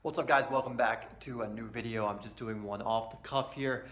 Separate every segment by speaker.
Speaker 1: What's up, guys? Welcome back to a new video. I'm just doing one off the cuff here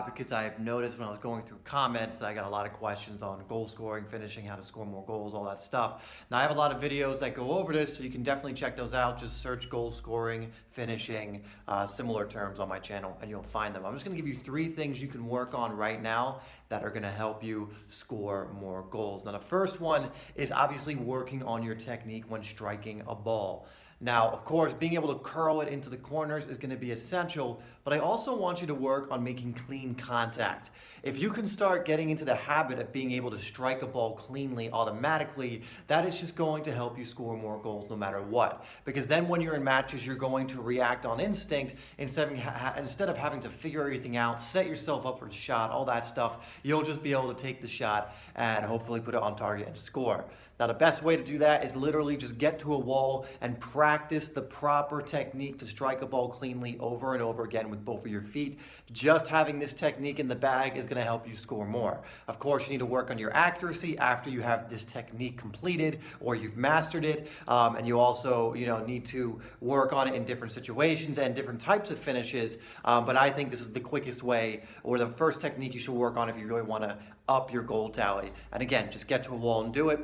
Speaker 1: because I've noticed when I was going through comments that I got a lot of questions on goal scoring, finishing, how to score more goals, all that stuff. Now I have a lot of videos that go over this, so you can definitely check those out. Just search goal scoring, finishing, similar terms on my channel, and you'll find them. I'm just going to give you 3 things you can work on right now that are going to help you score more goals. Now the first one is obviously working on your technique when striking a ball. Now, of course, being able to curl it into the corners is going to be essential, but I also want you to work on making clean contact. If you can start getting into the habit of being able to strike a ball cleanly automatically, that is just going to help you score more goals no matter what. Because then when you're in matches, you're going to react on instinct instead of having to figure everything out, set yourself up for the shot, all that stuff. You'll just be able to take the shot and hopefully put it on target and score. Now, the best way to do that is literally just get to a wall and practice the proper technique to strike a ball cleanly over and over again with both of your feet. Just having this technique in the bag is going to help you score more. Of course, you need to work on your accuracy after you have this technique completed or you've mastered it. And you also, need to work on it in different situations and different types of finishes. But I think this is the quickest way, or the first technique you should work on if you really want to up your goal tally. And again, just get to a wall and do it.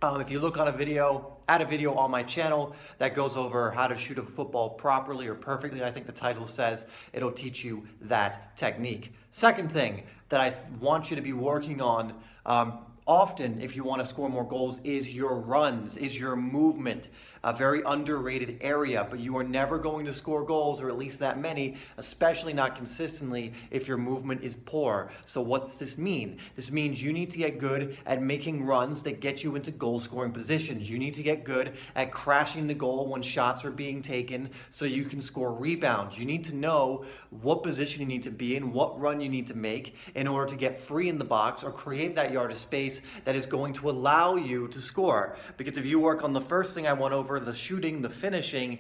Speaker 1: If you look on a video on my channel that goes over how to shoot a football properly or perfectly, I think the title says, it'll teach you that technique. Second thing that I want you to be working on often if you want to score more goals is your runs, is your movement. A very underrated area, but you are never going to score goals, or at least that many, especially not consistently, if your movement is poor. So what does this mean? This means you need to get good at making runs that get you into goal scoring positions. You need to get good at crashing the goal when shots are being taken so you can score rebounds. You need to know what position you need to be in, what run you need to make in order to get free in the box or create that yard of space that is going to allow you to score. Because if you work on the first thing I went over, the shooting, the finishing, it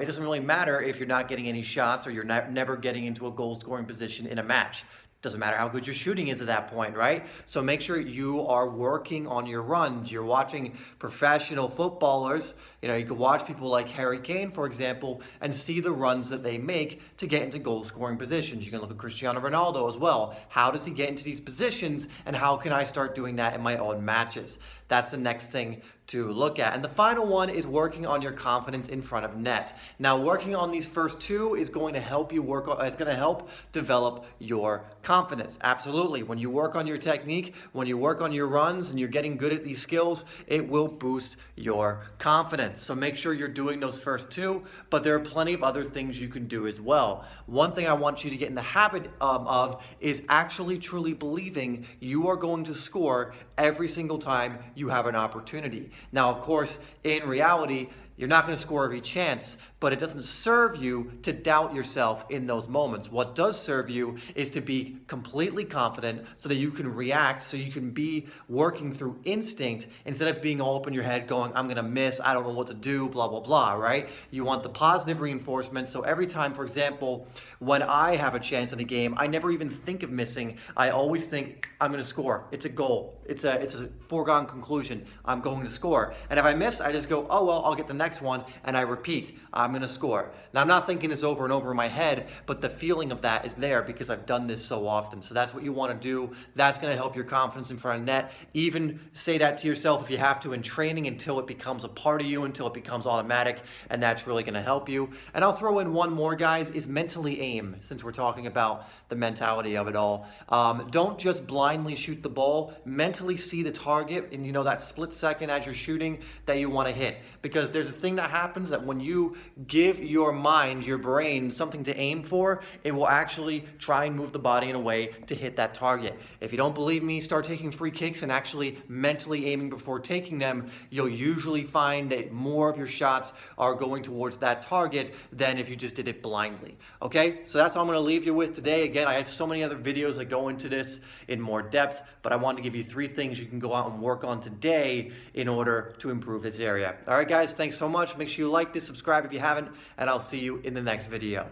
Speaker 1: doesn't really matter if you're not getting any shots or you're never getting into a goal scoring position in a match. Doesn't matter how good your shooting is at that point, right? So make sure you are working on your runs. You're watching professional footballers. You could watch people like Harry Kane, for example, and see the runs that they make to get into goal scoring positions. You can look at Cristiano Ronaldo as well. How does he get into these positions, and how can I start doing that in my own matches? That's the next thing to look at. And the final one is working on your confidence in front of net. Now, working on these first 2 is going to help you help develop your confidence. Absolutely. When you work on your technique, when you work on your runs and you're getting good at these skills, it will boost your confidence. So make sure you're doing those first 2, but there are plenty of other things you can do as well. One thing I want you to get in the habit of is actually truly believing you are going to score every single time you have an opportunity. Now, of course, in reality, you're not going to score every chance, but it doesn't serve you to doubt yourself in those moments. What does serve you is to be completely confident so that you can react, so you can be working through instinct instead of being all up in your head going, I'm going to miss, I don't know what to do, blah, blah, blah, right? You want the positive reinforcement. So every time, for example, when I have a chance in a game, I never even think of missing. I always think, I'm going to score. It's a goal. It's a foregone conclusion. I'm going to score. And if I miss, I just go, oh, well, I'll get the next one, and I repeat, I'm going to score. Now, I'm not thinking this over and over in my head, but the feeling of that is there because I've done this so often. So that's what you want to do. That's going to help your confidence in front of net. Even say that to yourself if you have to in training until it becomes a part of you, until it becomes automatic, and that's really going to help you. And I'll throw in one more, guys, is mentally aim, since we're talking about the mentality of it all. Don't just blindly shoot the ball. Mentally see the target and that split second as you're shooting that you want to hit. Because there's a thing that happens that when you give your mind, your brain, something to aim for, it will actually try and move the body in a way to hit that target. If you don't believe me, start taking free kicks and actually mentally aiming before taking them. You'll usually find that more of your shots are going towards that target than if you just did it blindly. Okay, so that's all I'm going to leave you with today. Again, I have so many other videos that go into this in more depth, but I wanted to give you 3 things you can go out and work on today in order to improve this area. All right, guys, thanks so much. Make sure you like this, subscribe if you haven't, and I'll see you in the next video.